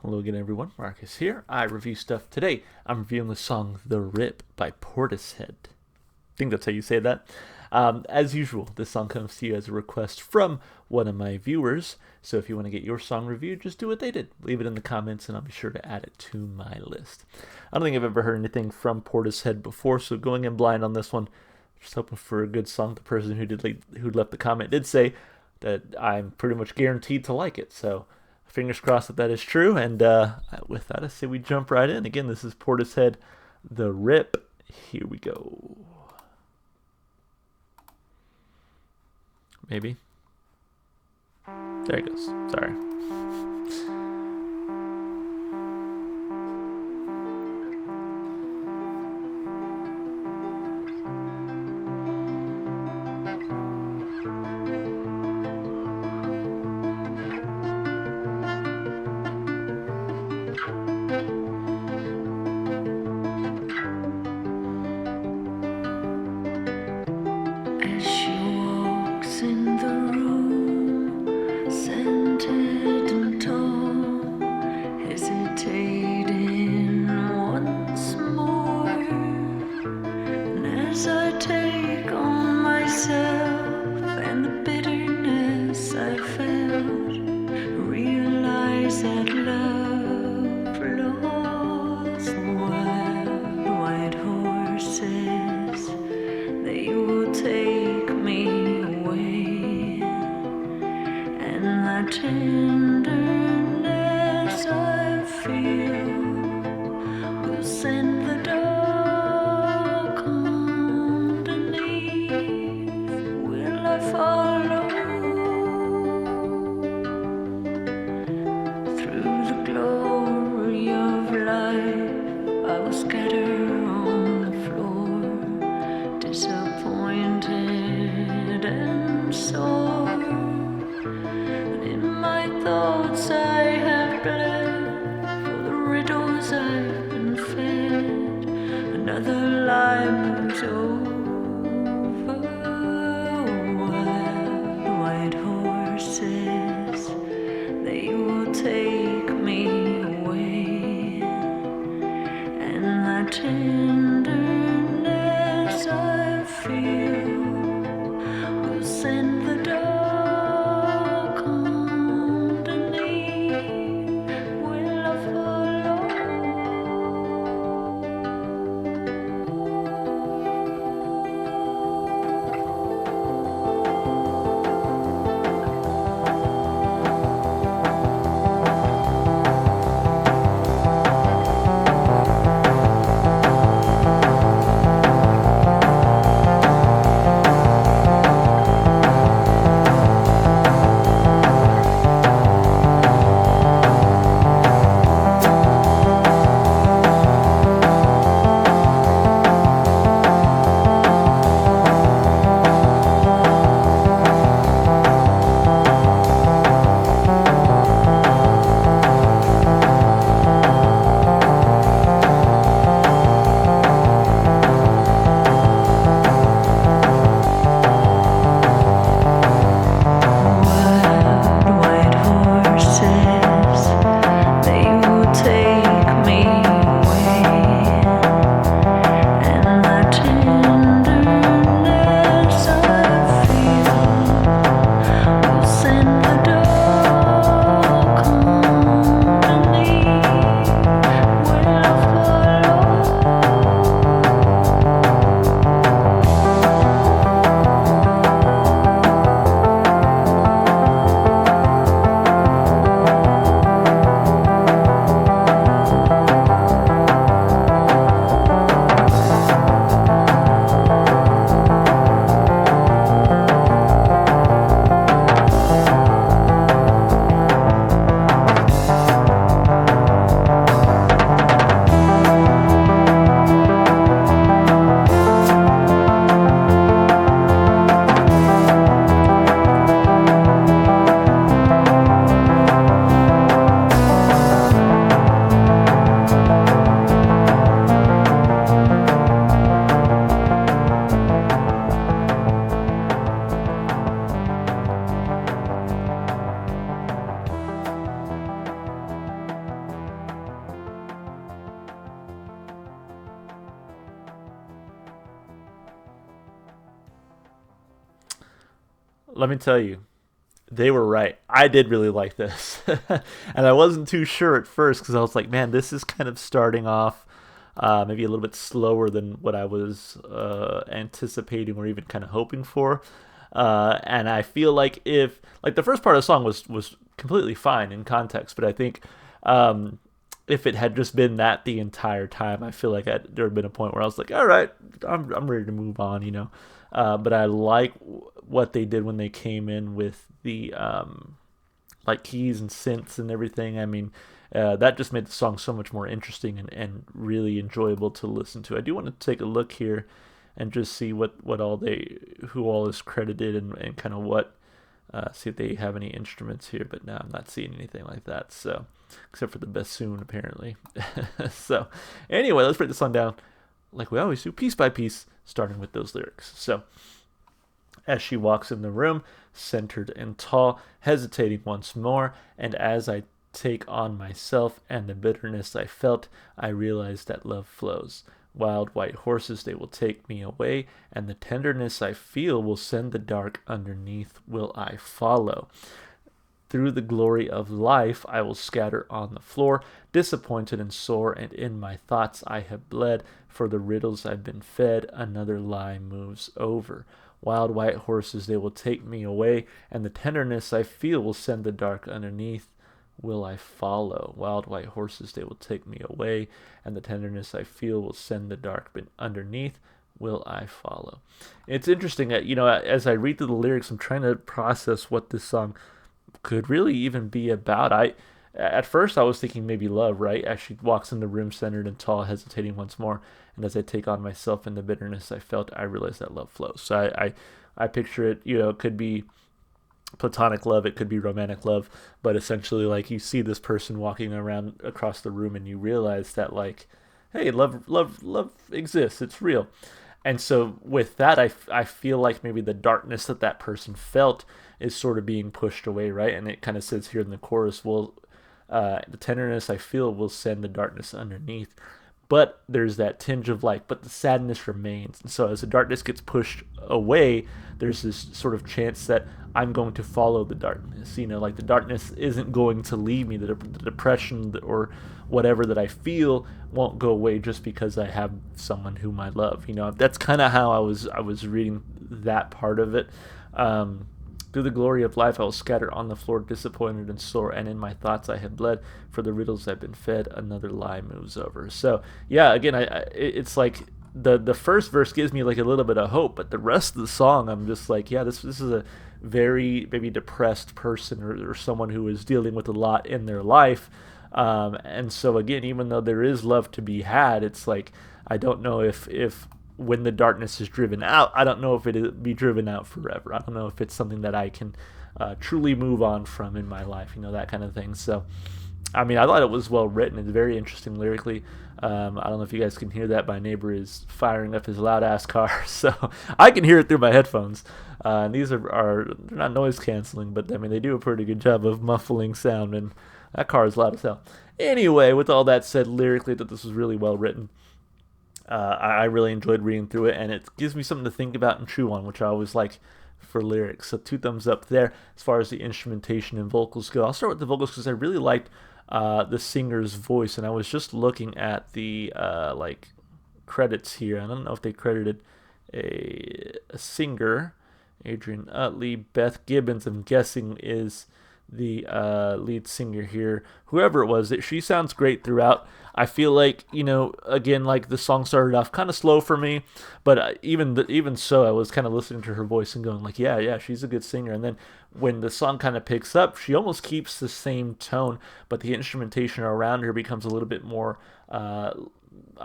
Hello again, everyone. Marcus here. I review stuff today. I'm reviewing the song "The Rip" by Portishead. I think that's how you say that. As usual, this song comes to you as a request from one of my viewers. So if you want to get your song reviewed, just do what they did. Leave it in the comments, and I'll be sure to add it to my list. I don't think I've ever heard anything from Portishead before, so going in blind on this one, just hoping for a good song. The person who left the comment did say that I'm pretty much guaranteed to like it. So fingers crossed that is true. And with that, I say we jump right in. Again, this is Portishead, "The Rip." Here we go. Maybe. There it goes. Sorry. As she walks in the room, scented and tall, hesitating once more. And as I take on myself and the bitterness I felt, realize that love lost wild white horses. They will take me away, and the tenderness I feel will send the dark underneath. Will I follow through the glory of life? I will scatter on the floor, disappointed and sore. And in my thoughts I have bled for the riddles I've been fed. Another lie moves over. Wild white horses, they will take me away, and the tenderness I feel will send the dark underneath. Will I follow? let me tell you, they were right. I did really like this. And I wasn't too sure at first because I was like, man, this is kind of starting off maybe a little bit slower than what I was anticipating or even kind of hoping for. And I feel like if like the first part of the song was completely fine in context, but I think um, if it had just been that the entire time, I feel like there had been a point where I was like, all right, I'm ready to move on, you know. But I like what they did when they came in with the like keys and synths and everything. I mean, that just made the song so much more interesting and really enjoyable to listen to. I do want to take a look here and just see what all they who all is credited and kind of what see if they have any instruments here. But no, I'm not seeing anything like that. So except for the bassoon apparently. So anyway, let's break this song down like we always do, piece by piece, starting with those lyrics. So as she walks in the room, centered and tall, hesitating once more, and as I take on myself and the bitterness I felt, I realize that love flows. Wild white horses, they will take me away, and the tenderness I feel will send the dark underneath. Will I follow? Through the glory of life, I will scatter on the floor, disappointed and sore, and in my thoughts I have bled. For the riddles I've been fed, another lie moves over. Wild white horses, they will take me away, and the tenderness I feel will send the dark underneath. Will I follow? Wild white horses, they will take me away, and the tenderness I feel will send the dark underneath. Will I follow? It's interesting that, you know, as I read through the lyrics, I'm trying to process what this song could really even be about. At first I was thinking maybe love, right? As she walks in the room centered and tall, hesitating once more, and as I take on myself and the bitterness I felt, I realize that love flows. So I picture it, you know, it could be platonic love, it could be romantic love, but essentially like you see this person walking around across the room and you realize that like, hey, love exists, it's real. And so with that, I feel like maybe the darkness that that person felt is sort of being pushed away, right? And it kind of says here in the chorus, well, the tenderness I feel will send the darkness underneath. But there's that tinge of like, but the sadness remains. And so as the darkness gets pushed away, there's this sort of chance that I'm going to follow the darkness. You know, like the darkness isn't going to leave me. The depression or whatever that I feel won't go away just because I have someone whom I love. You know, that's kind of how I was reading that part of it. Through the glory of life, I will scatter on the floor, disappointed and sore, and in my thoughts I have bled. For the riddles I've been fed, another lie moves over. So, yeah, again, it's like the first verse gives me like a little bit of hope, but the rest of the song, I'm just like, yeah, this is a very maybe depressed person or someone who is dealing with a lot in their life. And so, again, even though there is love to be had, it's like, I don't know if when the darkness is driven out, I don't know if it'll be driven out forever. I don't know if it's something that I can truly move on from in my life, you know, that kind of thing. So, I mean, I thought it was well written. It's very interesting lyrically. I don't know if you guys can hear that. My neighbor is firing up his loud ass car, so I can hear it through my headphones. And these are they're not noise canceling, but I mean they do a pretty good job of muffling sound, and that car is loud as hell. Anyway, with all that said, lyrically, that this was really well written. I really enjoyed reading through it, and it gives me something to think about and chew on, which I always like for lyrics. So 2 thumbs up there as far as the instrumentation and vocals go. I'll start with the vocals because I really liked the singer's voice, and I was just looking at the like credits here. I don't know if they credited a singer, Adrian Utley. Beth Gibbons, I'm guessing, is the lead singer here. Whoever it was, she sounds great throughout. I feel like, you know, again, like the song started off kind of slow for me, but even so, I was kind of listening to her voice and going like, yeah, she's a good singer. And then when the song kind of picks up, she almost keeps the same tone, but the instrumentation around her becomes a little bit more, I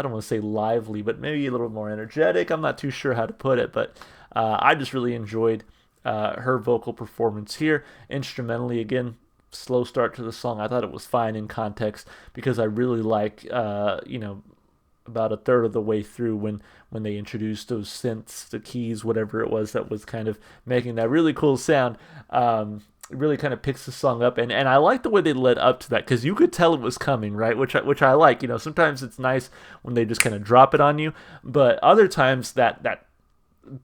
don't want to say lively, but maybe a little more energetic. I'm not too sure how to put it, but I just really enjoyed her vocal performance here. Instrumentally, again, slow start to the song. I thought it was fine in context because I really like, you know, about a third of the way through when they introduced those synths, the keys, whatever it was that was kind of making that really cool sound. It really kind of picks the song up, and I like the way they led up to that because you could tell it was coming, right? Which I like. You know, sometimes it's nice when they just kind of drop it on you, but other times that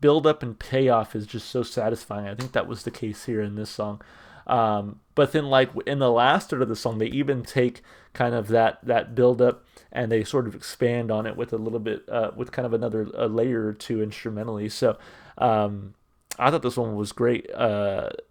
build up and payoff is just so satisfying. I think that was the case here in this song. But then, like in the last third of the song, they even take kind of that build up and they sort of expand on it with a little bit, with kind of another a layer or two instrumentally. So I thought this one was great.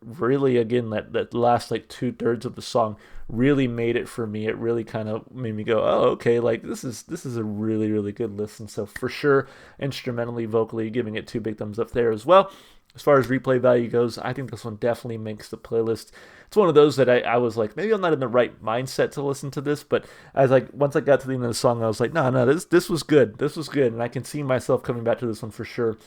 Really, again, that last like 2/3 of the song really made it for me. It really kind of made me go, oh, okay, like this is a really really good listen. So for sure, instrumentally, vocally, giving it two big thumbs up there as well. As far as replay value goes, I think this one definitely makes the playlist. It's one of those that I was like, maybe I'm not in the right mindset to listen to this, but as like once I got to the end of the song, I was like, no, this was good. This was good, and I can see myself coming back to this one for sure.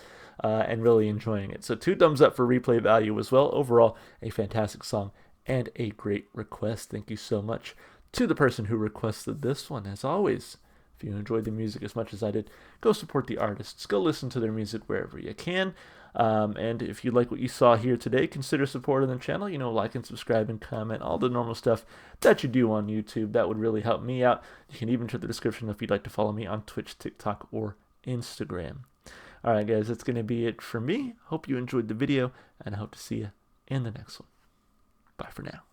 And really enjoying it. So 2 thumbs up for replay value as well. Overall, a fantastic song and a great request. Thank you so much to the person who requested this one. As always, if you enjoyed the music as much as I did, go support the artists. Go listen to their music wherever you can. And if you like what you saw here today, consider supporting the channel. Like and subscribe and comment, all the normal stuff that you do on YouTube. That would really help me out. You can even check the description if you'd like to follow me on Twitch, TikTok, or Instagram. Alright guys, that's going to be it for me. Hope you enjoyed the video, and I hope to see you in the next one. Bye for now.